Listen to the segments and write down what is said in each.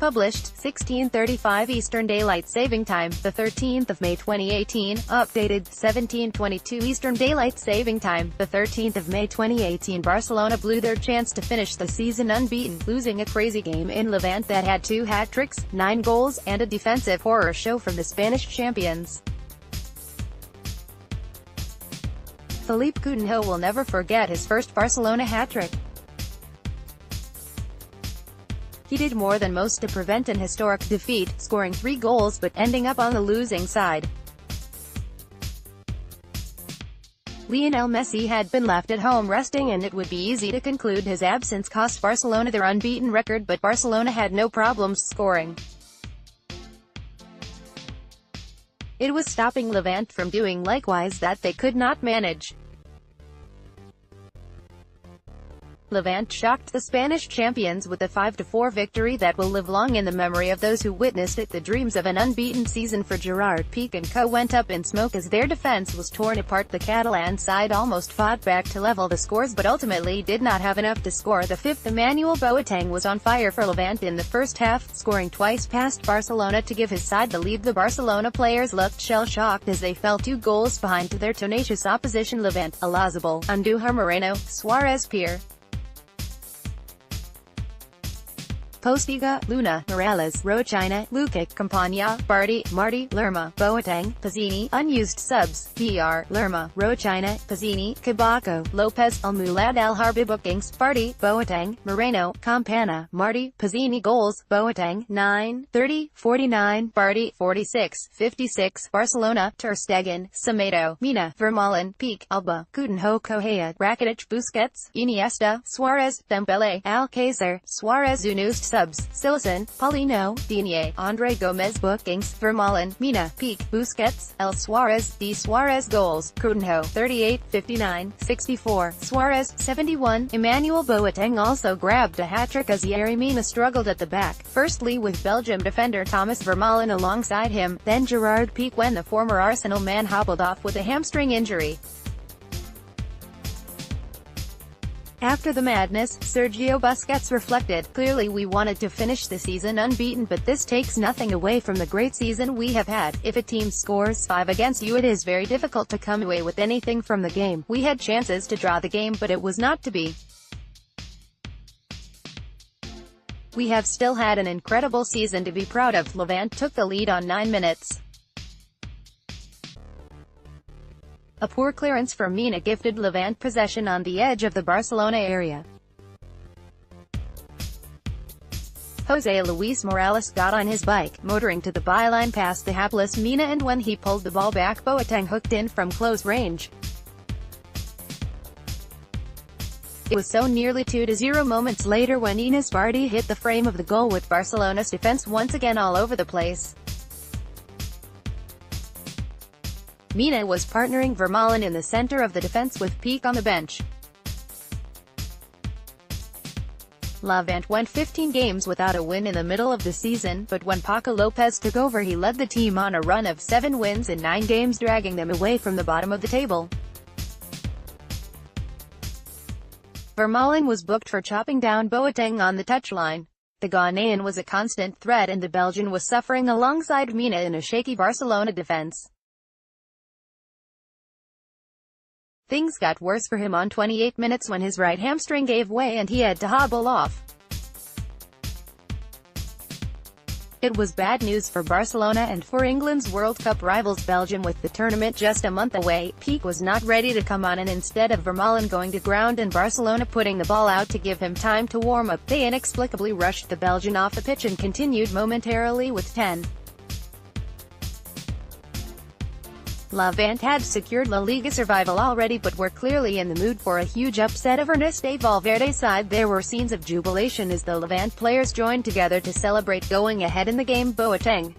Published, 16:35 Eastern Daylight Saving Time, the 13th of May 2018. Updated, 17:22 Eastern Daylight Saving Time, the 13th of May 2018. Barcelona blew their chance to finish the season unbeaten, losing a crazy game in Levante that had 2 hat-tricks, 9 goals, and a defensive horror show from the Spanish champions. Phillipe Coutinho will never forget his first Barcelona hat-trick. He did more than most to prevent an historic defeat, scoring 3 goals but ending up on the losing side. Lionel Messi had been left at home resting, and it would be easy to conclude his absence cost Barcelona their unbeaten record, but Barcelona had no problems scoring. It was stopping Levante from doing likewise that they could not manage. Levante shocked the Spanish champions with a 5-4 victory that will live long in the memory of those who witnessed it. The dreams of an unbeaten season for Gerard Piqué and co went up in smoke as their defense was torn apart. The Catalan side almost fought back to level the scores but ultimately did not have enough to score. The 5th Emmanuel Boateng was on fire for Levante in the first half, scoring twice past Barcelona to give his side the lead. The Barcelona players looked shell-shocked as they fell 2 goals behind to their tenacious opposition Levante. Olazabal, Andújar Moreno, Suarez Pierre, Postiga, Luna, Morales, Rochina, Lukic, Campagna, Barty, Marty, Lerma, Boateng, Pizzini. Unused subs: Dr. Lerma, Rochina, Pizzini, Cabaco, Lopez, Almulad Al-Harbi. Bookings: Barty, Boateng, Moreno, Campana, Marty, Pizzini. Goals: Boateng, 9, 30, 49, Barty, 46, 56, Barcelona, Ter Stegen, Semedo, Mina, Vermaelen, Pique, Alba, Coutinho, Correa, Rakitic, Busquets, Iniesta, Suarez, Dembele, Alcácer, Suarez. Unused subs: Silesen, Paulino, Digne, Andre Gomez. Bookings: Vermaelen, Mina, Pique, Busquets, El Suarez, D. Suarez. Goals: Coutinho, 38, 59, 64, Suarez, 71. Emmanuel Boateng also grabbed a hat-trick as Yerry Mina struggled at the back, firstly with Belgium defender Thomas Vermaelen alongside him, then Gerard Piqué when the former Arsenal man hobbled off with a hamstring injury. After the madness, Sergio Busquets reflected, "Clearly we wanted to finish the season unbeaten, but this takes nothing away from the great season we have had. If a team scores 5 against you, it is very difficult to come away with anything from the game. We had chances to draw the game but it was not to be. We have still had an incredible season to be proud of." Levante took the lead on 9 minutes. A poor clearance from Mina gifted Levante possession on the edge of the Barcelona area. José Luis Morales got on his bike, motoring to the byline past the hapless Mina, and when he pulled the ball back, Boateng hooked in from close range. It was so nearly 2-0 moments later when Enes Barty hit the frame of the goal, with Barcelona's defense once again all over the place. Mina was partnering Vermaelen in the center of the defense with Piqué on the bench. Levante went 15 games without a win in the middle of the season, but when Paco Lopez took over he led the team on a run of 7 wins in 9 games, dragging them away from the bottom of the table. Vermaelen was booked for chopping down Boateng on the touchline. The Ghanaian was a constant threat and the Belgian was suffering alongside Mina in a shaky Barcelona defense. Things got worse for him on 28 minutes when his right hamstring gave way and he had to hobble off. It was bad news for Barcelona and for England's World Cup rivals Belgium. With the tournament just a month away, Piqué was not ready to come on, and instead of Vermaelen going to ground and Barcelona putting the ball out to give him time to warm up, they inexplicably rushed the Belgian off the pitch and continued momentarily with 10. Levante had secured La Liga survival already but were clearly in the mood for a huge upset of Ernesto Valverde's side. There were scenes of jubilation as the Levante players joined together to celebrate going ahead in the game. Boateng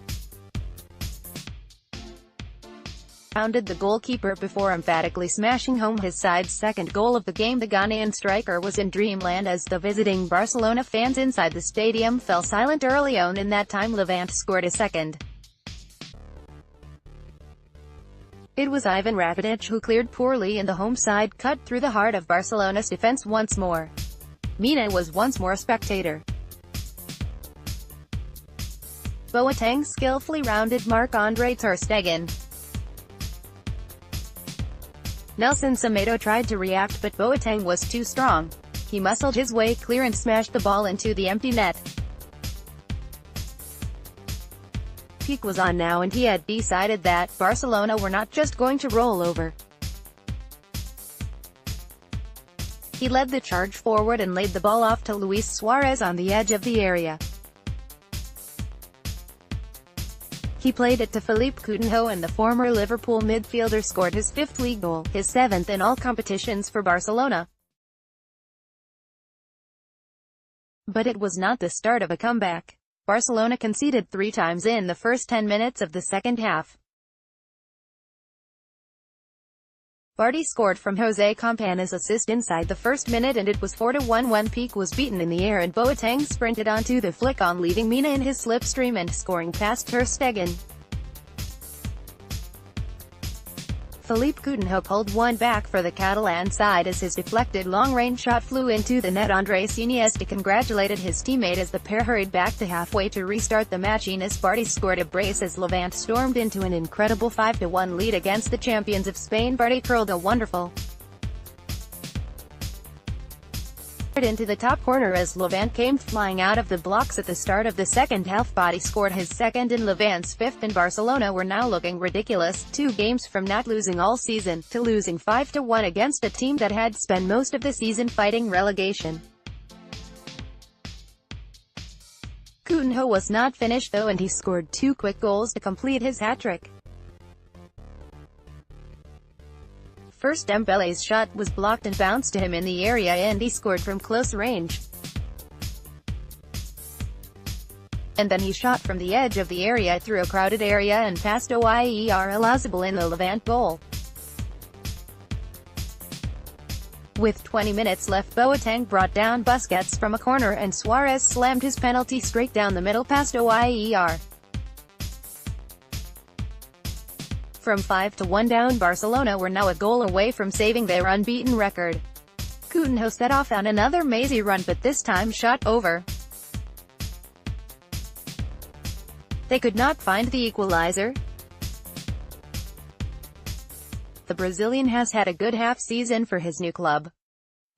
pounded the goalkeeper before emphatically smashing home his side's second goal of the game. The Ghanaian striker was in dreamland as the visiting Barcelona fans inside the stadium fell silent early on. In that time Levante scored a second. It was Ivan Rakitic who cleared poorly and the home side cut through the heart of Barcelona's defense once more. Mina was once more a spectator. Boateng skillfully rounded Marc-Andre ter Stegen. Nelson Semedo tried to react but Boateng was too strong. He muscled his way clear and smashed the ball into the empty net. Peak was on now and he had decided that Barcelona were not just going to roll over. He led the charge forward and laid the ball off to Luis Suarez on the edge of the area. He played it to Phillipe Coutinho and the former Liverpool midfielder scored his 5th league goal, his 7th in all competitions for Barcelona. But it was not the start of a comeback. Barcelona conceded 3 times in the first 10 minutes of the second half. Barty scored from Jose Campana's assist inside the first minute and it was 4-1 when Peak was beaten in the air and Boateng sprinted onto the flick-on leaving Mina in his slipstream and scoring past ter Stegen. Phillipe Coutinho pulled one back for the Catalan side as his deflected long-range shot flew into the net. Andres Iniesta congratulated his teammate as the pair hurried back to halfway to restart the match. Ines Barty scored a brace as Levante stormed into an incredible 5-1 lead against the champions of Spain. Barty curled a wonderful into the top corner as Levante came flying out of the blocks at the start of the second half. Barty scored his 2nd and Levante's 5th, and Barcelona were now looking ridiculous, 2 games from not losing all season, to losing 5-1 against a team that had spent most of the season fighting relegation. Coutinho was not finished though and he scored 2 quick goals to complete his hat-trick. First Dembele's shot was blocked and bounced to him in the area and he scored from close range. And then he shot from the edge of the area through a crowded area and past Oyer Elazabal in the Levante goal. With 20 minutes left, Boateng brought down Busquets from a corner and Suarez slammed his penalty straight down the middle past Oyer. From 5-1 down, Barcelona were now a goal away from saving their unbeaten record. Coutinho set off on another mazy run but this time shot over. They could not find the equalizer. The Brazilian has had a good half-season for his new club.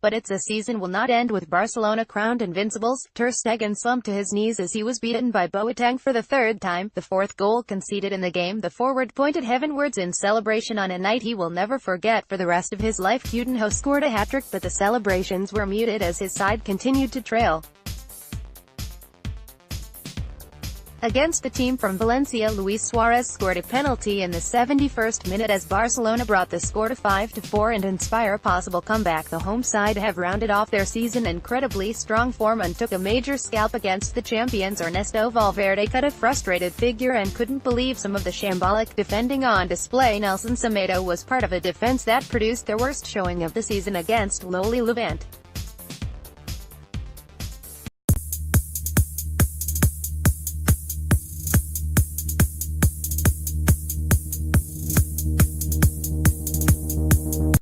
But its season will not end with Barcelona crowned invincibles. Ter Stegen slumped to his knees as he was beaten by Boateng for the 3rd time, the 4th goal conceded in the game. The forward pointed heavenwards in celebration on a night he will never forget for the rest of his life. Coutinho scored a hat-trick but the celebrations were muted as his side continued to trail. Against the team from Valencia, Luis Suarez scored a penalty in the 71st minute as Barcelona brought the score to 5-4 and inspire a possible comeback. The home side have rounded off their season incredibly strong form and took a major scalp against the champions. Ernesto Valverde cut a frustrated figure and couldn't believe some of the shambolic defending on display. Nelson Semedo was part of a defense that produced their worst showing of the season against lowly Levante.